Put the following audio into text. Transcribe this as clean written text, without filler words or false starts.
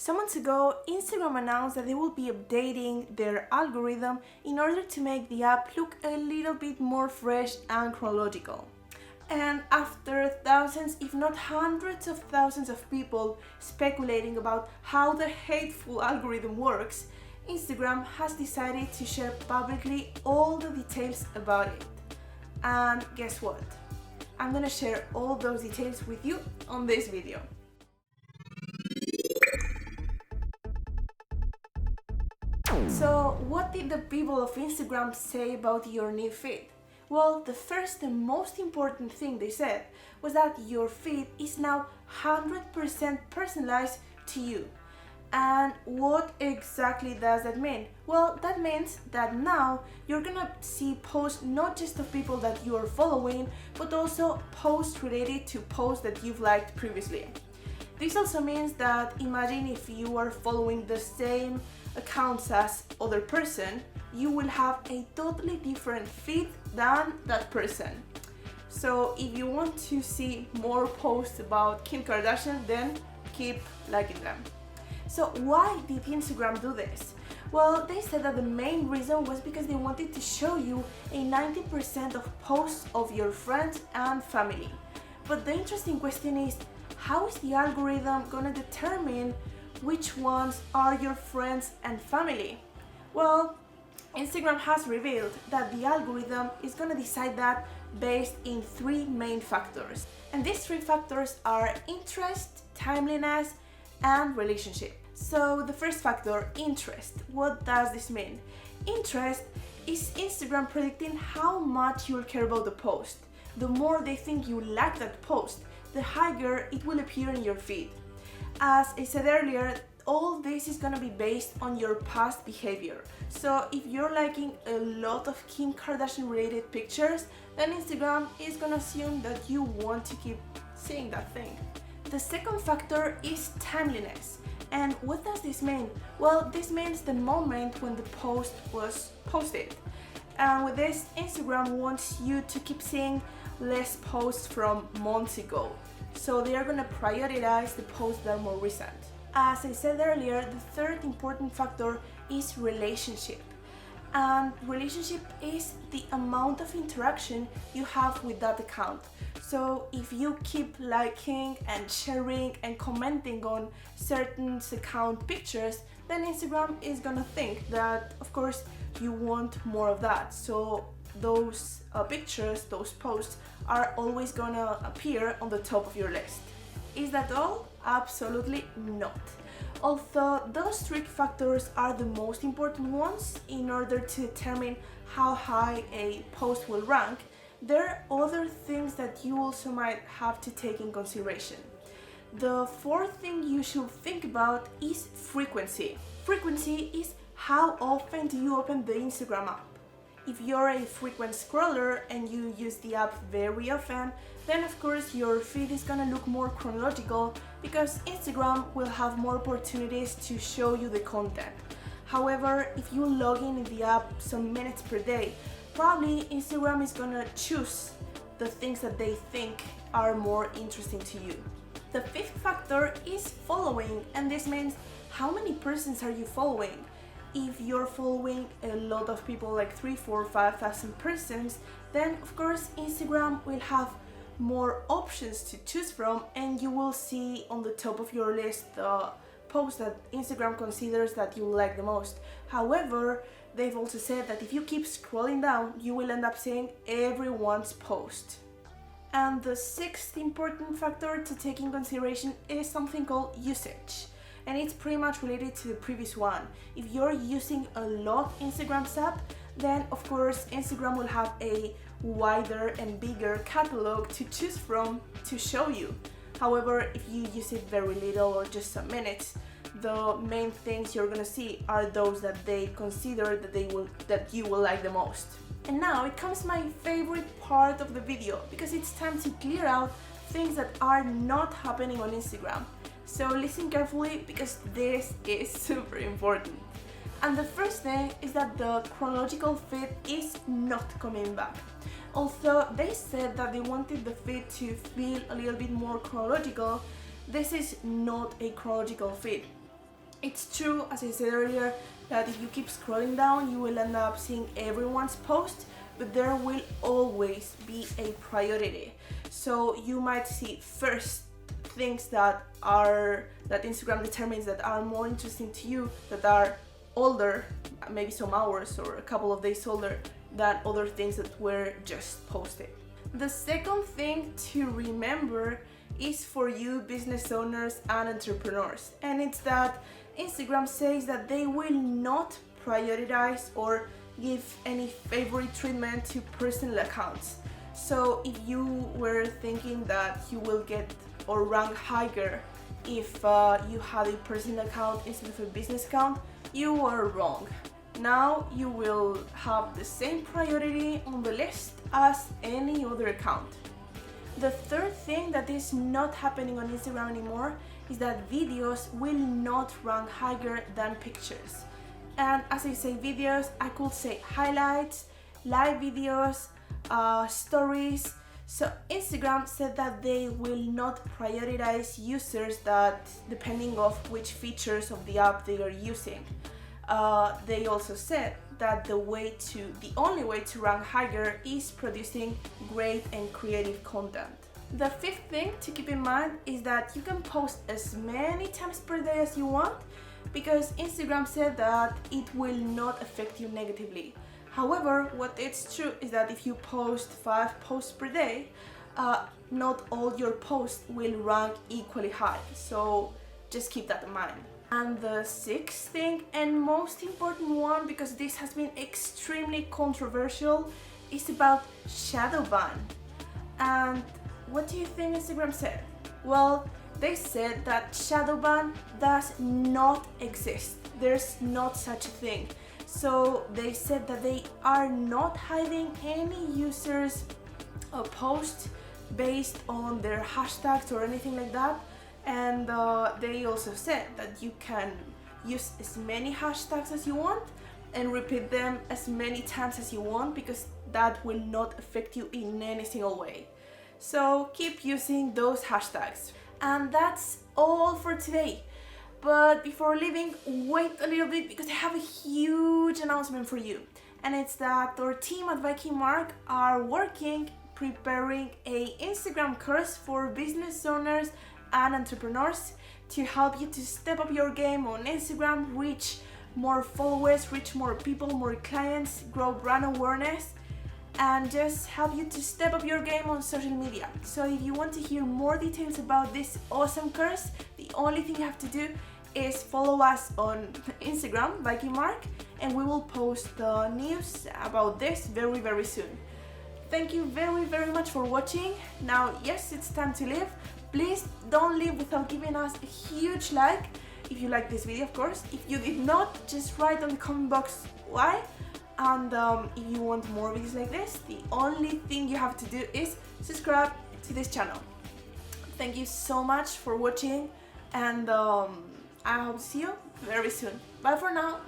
Some months ago, Instagram announced that they will be updating their algorithm in order to make the app look a little bit more fresh and chronological. And after thousands, if not hundreds of thousands of people speculating about how the hateful algorithm works, Instagram has decided to share publicly all the details about it. And guess what? I'm gonna share all those details with you on this video. So, what did the people of Instagram say about your new feed? Well, the first and most important thing they said was that your feed is now 100% personalized to you. And what exactly does that mean? Well, that means that now you're gonna see posts not just of people that you are following, but also posts related to posts that you've liked previously. This also means that imagine if you are following the same accounts as other person, you will have a totally different feed than that person. So if you want to see more posts about Kim Kardashian, then keep liking them. So why did Instagram do this? Well, they said that the main reason was because they wanted to show you a 90% of posts of your friends and family. But the interesting question is, how is the algorithm gonna determine which ones are your friends and family? Well, Instagram has revealed that the algorithm is gonna decide that based in three main factors. And these three factors are interest, timeliness, and relationship. So the first factor, interest. What does this mean? Interest is Instagram predicting how much you'll care about the post. The more they think you like that post, the higher it will appear in your feed. As I said earlier, all this is gonna be based on your past behavior. So if you're liking a lot of Kim Kardashian related pictures, then Instagram is gonna assume that you want to keep seeing that thing. The second factor is timeliness. And what does this mean? Well, this means the moment when the post was posted. And with this, Instagram wants you to keep seeing less posts from months ago. So they are going to prioritize the posts that are more recent. As I said earlier, the third important factor is relationship. And relationship is the amount of interaction you have with that account. So if you keep liking and sharing and commenting on certain account pictures, then Instagram is gonna think that, of course, you want more of that. So those pictures, those posts are always gonna appear on the top of your list. Is that all? Absolutely not. Although those three factors are the most important ones in order to determine how high a post will rank, there are other things that you also might have to take in consideration. The fourth thing you should think about is frequency. Frequency is how often do you open the Instagram app. If you're a frequent scroller and you use the app very often, then of course your feed is gonna look more chronological because Instagram will have more opportunities to show you the content. However, if you log in the app some minutes per day, probably Instagram is gonna choose the things that they think are more interesting to you. The fifth factor is following, and this means how many persons are you following. If you're following a lot of people, like 3, 4, 5,000 persons, then of course Instagram will have more options to choose from, and you will see on the top of your list the posts that Instagram considers that you like the most. However, they've also said that if you keep scrolling down, you will end up seeing everyone's post. And the sixth important factor to take in consideration is something called usage. And it's pretty much related to the previous one. If you're using a lot Instagram's app, then of course Instagram will have a wider and bigger catalog to choose from to show you. However, if you use it very little or just some minutes, the main things you're gonna see are those that they consider that you will like the most. And now it comes my favorite part of the video, because it's time to clear out things that are not happening on Instagram. So listen carefully, because this is super important. And the first thing is that the chronological feed is not coming back. Although they said that they wanted the feed to feel a little bit more chronological, this is not a chronological feed. It's true, as I said earlier, that if you keep scrolling down, you will end up seeing everyone's post, but there will always be a priority. So you might see first things that Instagram determines that are more interesting to you, that are older, maybe some hours or a couple of days older than other things that were just posted. The second thing to remember is for you business owners and entrepreneurs, and it's that Instagram says that they will not prioritize or give any favorite treatment to personal accounts. So if you were thinking that you will get or rank higher if you had a personal account instead of a business account, you are wrong. Now you will have the same priority on the list as any other account. The third thing that is not happening on Instagram anymore is that videos will not rank higher than pictures. And as I say videos, I could say highlights, live videos, stories. So Instagram said that they will not prioritize users that depending of which features of the app they are using. They also said that the only way to rank higher is producing great and creative content. The fifth thing to keep in mind is that you can post as many times per day as you want, because Instagram said that it will not affect you negatively. However, what is true is that if you post 5 posts per day, not all your posts will rank equally high. So just keep that in mind. And the sixth thing and most important one, because this has been extremely controversial, is about shadow ban. And what do you think Instagram said? Well, they said that shadow ban does not exist. There's not such a thing. So they said that they are not hiding any users' post based on their hashtags or anything like that. And they also said that you can use as many hashtags as you want and repeat them as many times as you want, because that will not affect you in any single way. So keep using those hashtags. And that's all for today. But before leaving, wait a little bit, because I have a huge announcement for you. And it's that our team at Viking Mark are preparing a Instagram course for business owners and entrepreneurs to help you to step up your game on Instagram, reach more followers, reach more people, more clients, grow brand awareness, and just help you to step up your game on social media. So if you want to hear more details about this awesome course, the only thing you have to do is follow us on Instagram, Viking Mark, and we will post the news about this very, very soon. Thank you very, very much for watching. Now, yes, it's time to leave. Please don't leave without giving us a huge like if you like this video, of course. If you did not, just write on the comment box why. And if you want more videos like this, the only thing you have to do is subscribe to this channel. Thank you so much for watching, and I hope to see you very soon. Bye for now.